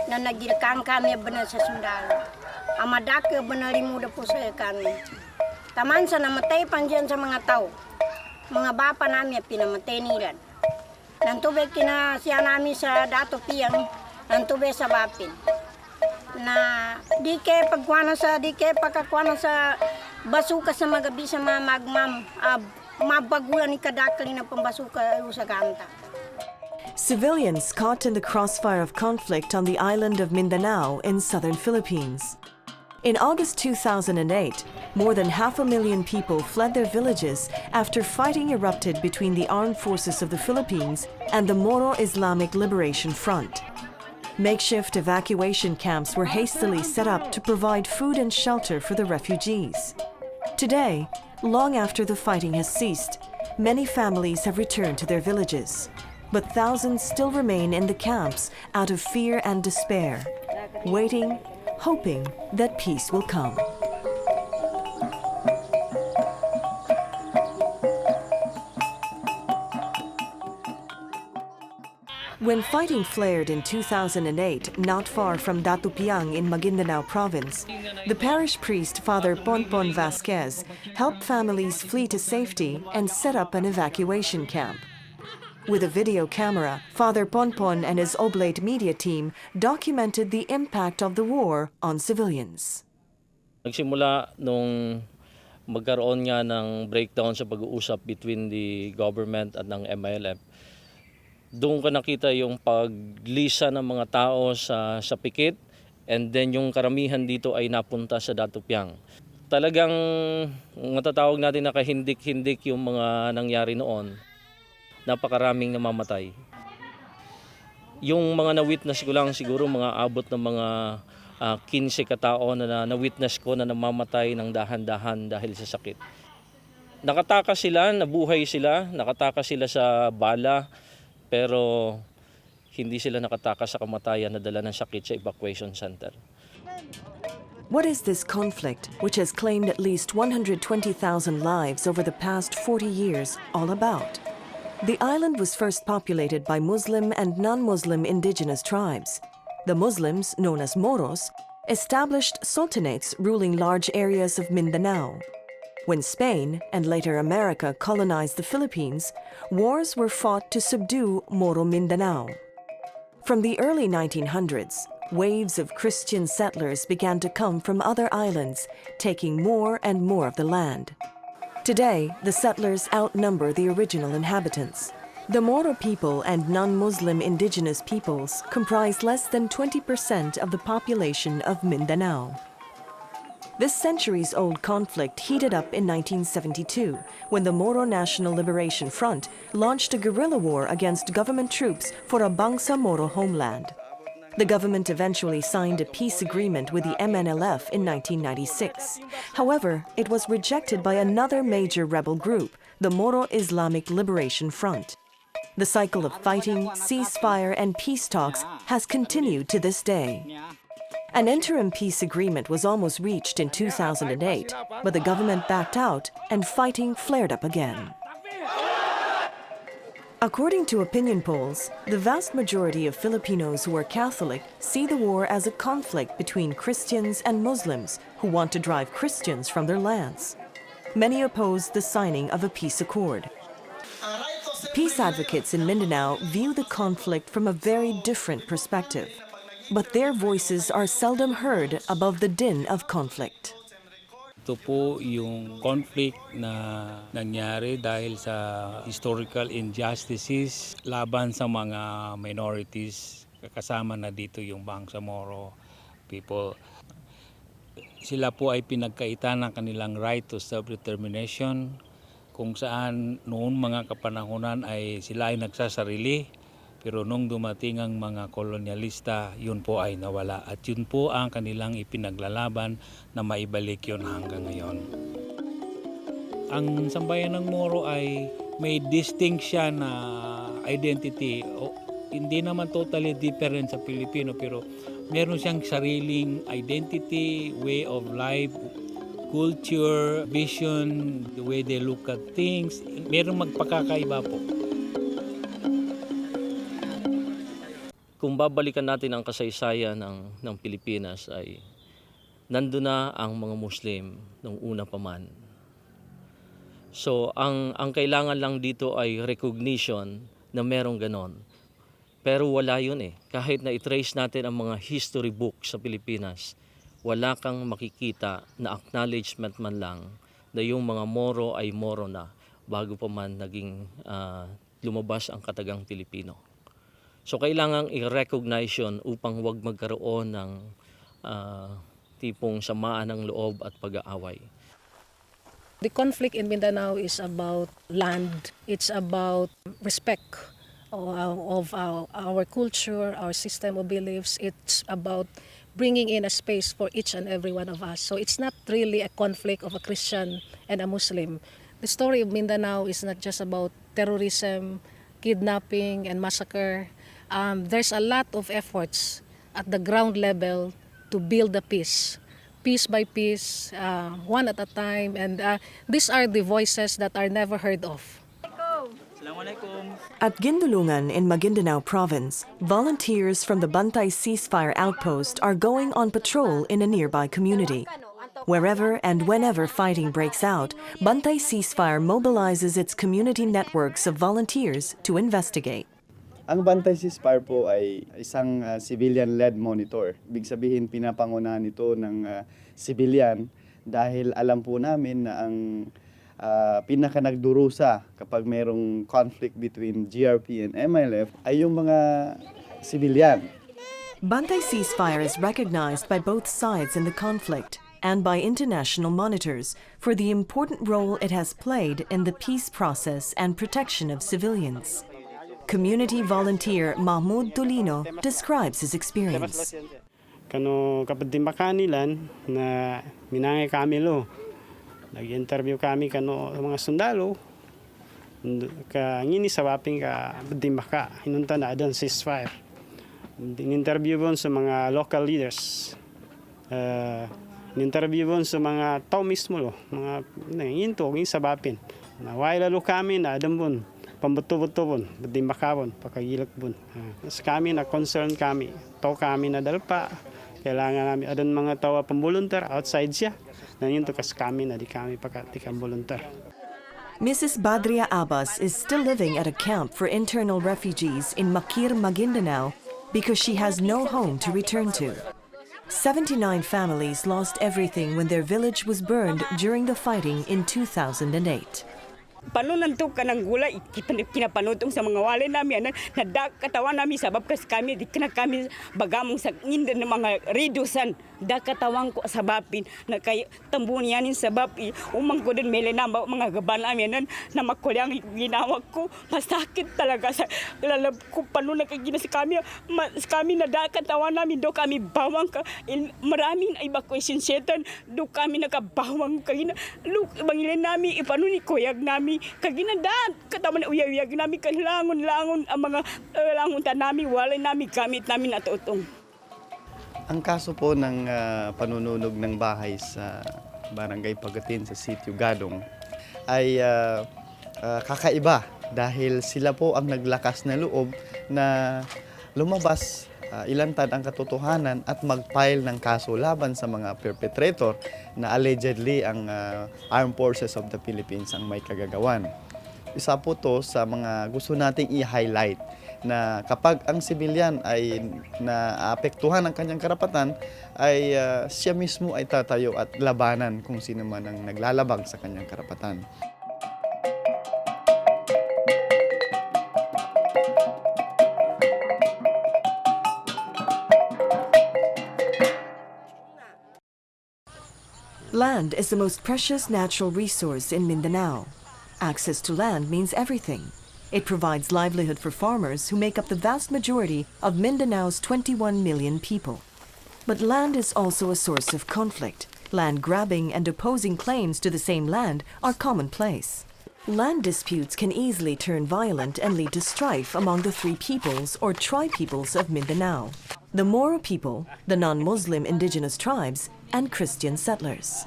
na nagilkan kami benar sa sundalo. Amadake benari muda po sa kami. Taman sa namatay pandiyan sa mga tao. Mga bapa namin pinamatay nila. Nantubay kina siya namin sa dato piyang, nantubay sa bapin. Na di kay pagkakwana sa basuka sa magabi sa mga magmam, mabagulan ni kadakli na pambasuka sa ganta. Civilians caught in the crossfire of conflict on the island of Mindanao in southern Philippines. In August 2008, more than 500,000 people fled their villages after fighting erupted between the armed forces of the Philippines and the Moro Islamic Liberation Front. Makeshift evacuation camps were hastily set up to provide food and shelter for the refugees. Today, long after the fighting has ceased, many families have returned to their villages. But thousands still remain in the camps out of fear and despair, waiting, hoping that peace will come. When fighting flared in 2008, not far from Datupiang in Maguindanao province, the parish priest Father Ponpon Vasquez helped families flee to safety and set up an evacuation camp. With a video camera, Father Ponpon and his Oblate media team documented the impact of the war on civilians. Nagsimula nung magkaroon nga ng breakdown sa pag-uusap between the government at ng MILF. Doon ko nakita yung paglisa ng mga tao sa pikit, and then yung karamihan dito ay napunta sa Datupiang. Talagang matatawag natin na kahindik-hindik yung mga nangyari noon. Napakaraming namamatay. Yung mga na-witness ko lang siguro mga abot ng mga 15 katao na na-witness ko na namamatay ng dahan-dahan dahil sa sakit. Nakatakas sila, nabuhay sila, nakatakas sila sa bala, pero hindi sila nakatakas sa kamatayan na dala ng sakit sa evacuation center. What is this conflict, which has claimed at least 120,000 lives over the past 40 years, all about? The island was first populated by Muslim and non-Muslim indigenous tribes. The Muslims, known as Moros, established sultanates ruling large areas of Mindanao. When Spain and later America colonized the Philippines, wars were fought to subdue Moro Mindanao. From the early 1900s, waves of Christian settlers began to come from other islands, taking more and more of the land. Today, the settlers outnumber the original inhabitants. The Moro people and non-Muslim indigenous peoples comprise less than 20% of the population of Mindanao. This centuries-old conflict heated up in 1972 when the Moro National Liberation Front launched a guerrilla war against government troops for a Bangsa-Moro homeland. The government eventually signed a peace agreement with the MNLF in 1996. However, it was rejected by another major rebel group, the Moro Islamic Liberation Front. The cycle of fighting, ceasefire, and peace talks has continued to this day. An interim peace agreement was almost reached in 2008, but the government backed out and fighting flared up again. According to opinion polls, the vast majority of Filipinos who are Catholic see the war as a conflict between Christians and Muslims who want to drive Christians from their lands. Many oppose the signing of a peace accord. Peace advocates in Mindanao view the conflict from a very different perspective, but their voices are seldom heard above the din of conflict. Ito po yung conflict na nangyari dahil sa historical injustices laban sa mga minorities, kasama na dito yung Bangsamoro people. Sila po ay pinagkaitan ng kanilang right to self-determination, kung saan noon mga kapanahunan ay sila ay nagsasarili. Pero nung dumating ang mga kolonyalista, yun po ay nawala. At yun po ang kanilang ipinaglalaban na maibalik yun hanggang ngayon. Ang sambayan ng Moro ay may distinct siya na identity. Hindi naman totally different sa Pilipino, pero meron siyang sariling identity, way of life, culture, vision, the way they look at things. Merong magpakakaiba po. kung babalikan natin ang kasaysayan ng Pilipinas ay nandun na ang mga Muslim nung una pa man. So ang kailangan lang dito ay recognition na merong ganon. Pero wala yun eh. Kahit na i-trace natin ang mga history book sa Pilipinas, wala kang makikita na acknowledgement man lang na yung mga Moro ay Moro na bago pa man naging lumabas ang katagang Pilipino. So kailangang i-recognize yun upang wag magkaroon ng tipong samaan ng loob at pag-aaway. The conflict in Mindanao is about land. It's about respect of our culture, our system of beliefs. It's about bringing in a space for each and every one of us. So it's not really a conflict of a Christian and a Muslim. The story of Mindanao is not just about terrorism, kidnapping, and massacre. There's a lot of efforts at the ground level to build the peace by piece, one at a time. And these are the voices that are never heard of. At Gindulungan in Maguindanao Province, volunteers from the Bantay Ceasefire Outpost are going on patrol in a nearby community. Wherever and whenever fighting breaks out, Bantay Ceasefire mobilizes its community networks of volunteers to investigate. Ang Bantay Ceasefire po ay isang civilian-led monitor. Ibig sabihin, pinapangunahan ito ng civilian dahil alam po namin na ang pinaka-nagdurusa kapag mayroong conflict between GRP and MILF ay yung mga civilian. Bantay Ceasefire is recognized by both sides in the conflict and by international monitors for the important role it has played in the peace process and protection of civilians. Community volunteer Mahmoud Tolino describes his experience. Kano kapag makanilan na minangay kami lo. Nag-interview kami kano mga sundalo. Ngini sa waping ka dimaka hinunta na adon ceasefire. In-interview bon sa mga local leaders. In-interview bon sa mga tao mismo lo, mga nginto ngin sa bapin. Na why lalo kami na adon bon pambuto-buto bon, dimaka bon, pakagilak bon. Mas kami na concern kami. Tao kami na dalpa. Kailangan namin adon mga tawa pambuluntar outside siya. Nangyunto kas kami na di kami pagkatikan volunteer. Mrs. Badria Abbas is still living at a camp for internal refugees in Makir, Maguindanao because she has no home to return to. 79 families lost everything when their village was burned during the fighting in 2008. Panunanto ka ng gulay, kinapanutong sa mga walay namin, katawan namin sabab kas kami, di na kami bagamong sa inda ng mga redusan, katawan ko sa bapin, na kay tambunyanin sa bapi, umang ko din mele na mga gaban namin, na makulyang ginawa ko, masakit talaga sa lalab ko, panunan ka gina sa kami na katawan namin, do kami bawang ka, maraming evacuation center, do kami nakabawang ka, bangilin namin, ipanuni kuyag namin, kaginandaan kataman na uyag-uyag namin langon-langon ang mga languntan namin walay namin gamit namin na tutong. Ang kaso po ng panununog ng bahay sa Barangay Pagatin sa Sitio Gadong ay kakaiba dahil sila po ang naglakas na loob na lumabas ilantad ang katotohanan at mag-file ng kaso laban sa mga perpetrator na allegedly ang Armed Forces of the Philippines ang may kagagawan. Isa po to sa mga gusto nating i-highlight na kapag ang civilian ay naapektuhan ng kanyang karapatan, ay siya mismo ay tatayo at labanan kung sino man ang naglalabag sa kanyang karapatan. Land is the most precious natural resource in Mindanao. Access to land means everything. It provides livelihood for farmers who make up the vast majority of Mindanao's 21 million people. But land is also a source of conflict. Land grabbing and opposing claims to the same land are commonplace. Land disputes can easily turn violent and lead to strife among the three peoples or tri-peoples of Mindanao: the Moro people, the non-Muslim indigenous tribes, and Christian settlers.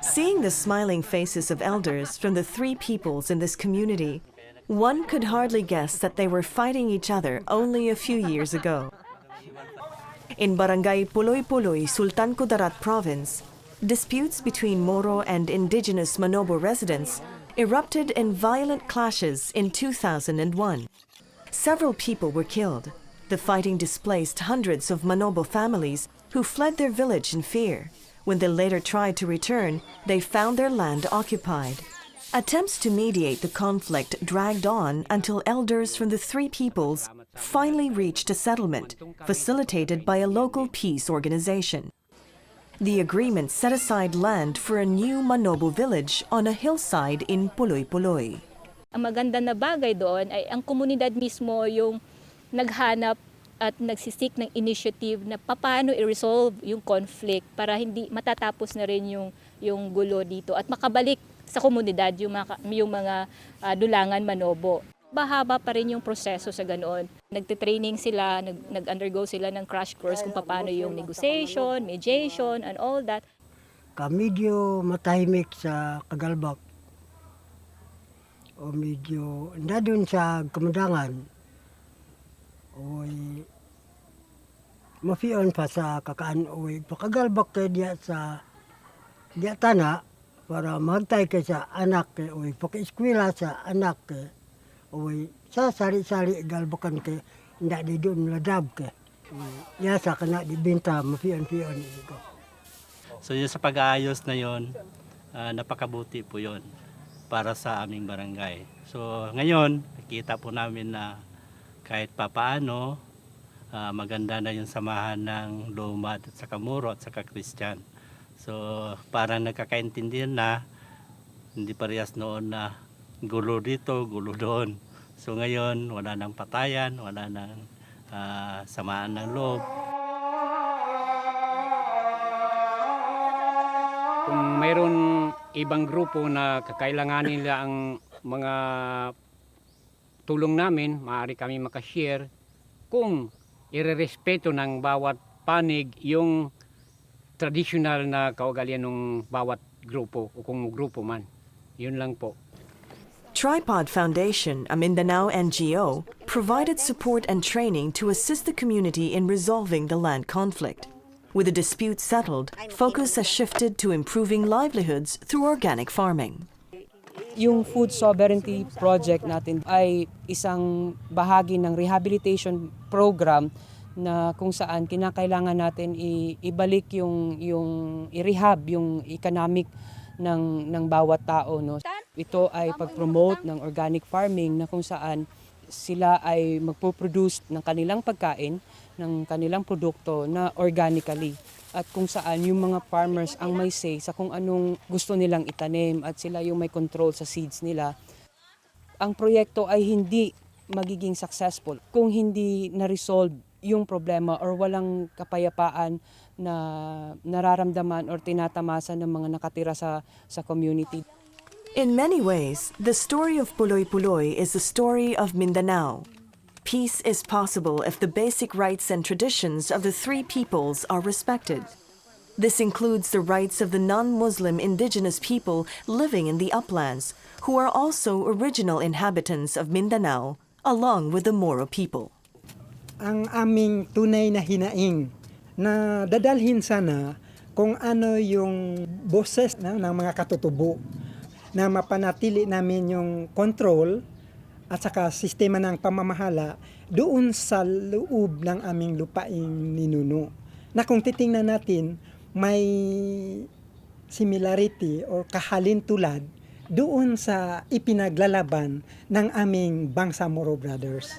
Seeing the smiling faces of elders from the three peoples in this community, one could hardly guess that they were fighting each other only a few years ago. In Barangay Puloy-Puloy, Sultan Kudarat Province, disputes between Moro and indigenous Manobo residents erupted in violent clashes in 2001. Several people were killed. The fighting displaced hundreds of Manobo families who fled their village in fear. When they later tried to return, they found their land occupied. Attempts to mediate the conflict dragged on until elders from the three peoples finally reached a settlement, facilitated by a local peace organization. The agreement set aside land for a new Manobo village on a hillside in Puloy-Puloy. Ang maganda na bagay doon ay ang komunidad mismo yung naghanap at nagsisik ng initiative na paano i-resolve yung conflict para hindi matatapos na rin yung gulo dito at makabalik sa komunidad yung mga dulangan Manobo. Bahaba pa rin yung proseso sa ganoon. Nagte-training sila, nag-undergo sila ng crash course kung paano yung negotiation, mediation, and all that. Medyo matahimik sa Kagalbak o medyo na doon sa Kamandangan oy mafion pa sa kakaan oy pakagalbak kay diya sa diya tana para magtay kay sa anak kay oy paki-eskwela sa anak kay oy sa sari-sari galbakan kay hindi di doon ladab kay yasa kana dibenta mafion-fion ito. So yun sa pag-aayos na yon, napakabuti po yon para sa aming barangay. So ngayon, nakita po namin na kahit papaano, maganda na yung samahan ng Lumad at saka Moro at saka Christian. So parang nagkakaintindihan na, hindi parehas noon na gulo dito, gulo doon. So ngayon, wala nang patayan, wala nang samaan ng loob. Kung mayroon ibang grupo na kakailanganin nila ang mga tulong namin, maaari kami makashare kung irerespeto ng bawat panig yung traditional na kaugalian ng bawat grupo o kung grupo man. Yun lang po. Tripod Foundation, a Mindanao NGO, provided support and training to assist the community in resolving the land conflict. With the dispute settled, focus has shifted to improving livelihoods through organic farming. Yung food sovereignty project natin ay isang bahagi ng rehabilitation program na kung saan kinakailangan natin ibalik yung i-rehab yung economic ng bawat tao, no. Ito ay pag-promote ng organic farming na kung saan sila ay magpo-produce ng kanilang pagkain, ng kanilang produkto na organically. At kung saan yung mga farmers ang may say sa kung anong gusto nilang itanim at sila yung may control sa seeds nila. Ang proyekto ay hindi magiging successful kung hindi na-resolve yung problema or walang kapayapaan na nararamdaman or tinatamasa ng mga nakatira sa community. In many ways, the story of Puloy-Puloy is the story of Mindanao. Peace is possible if the basic rights and traditions of the three peoples are respected. This includes the rights of the non-Muslim indigenous people living in the uplands, who are also original inhabitants of Mindanao, along with the Moro people. Ang aming tunay na hinaing na dadalhin sana kung ano yung boses ng mga katutubo na mapanatili namin yung control at saka sistema ng pamamahala doon sa loob ng aming lupaing ninuno. Na kung titingnan natin, may similarity o kahalintulad doon sa ipinaglalaban ng aming Bangsamoro brothers.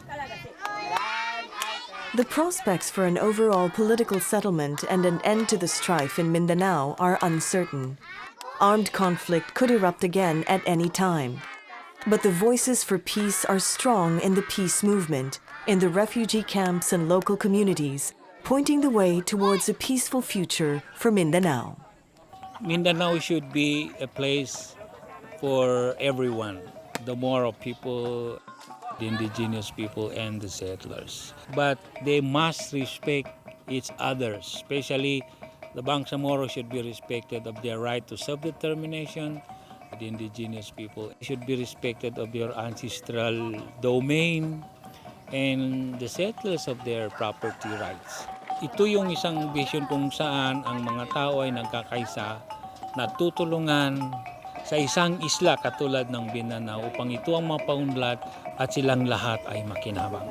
The prospects for an overall political settlement and an end to the strife in Mindanao are uncertain. Armed conflict could erupt again at any time. But the voices for peace are strong in the peace movement, in the refugee camps and local communities, pointing the way towards a peaceful future for Mindanao. Mindanao should be a place for everyone, the Moro people, the indigenous people, and the settlers. But they must respect each other, especially the Bangsamoro should be respected of their right to self-determination. The indigenous people should be respected of their ancestral domain and the settlers of their property rights. Ito yung isang vision kung saan ang mga tao ay nagkakaisa, natutulungan sa isang isla katulad ng Mindanao upang ito ang mapaunlad at silang lahat ay makinabang.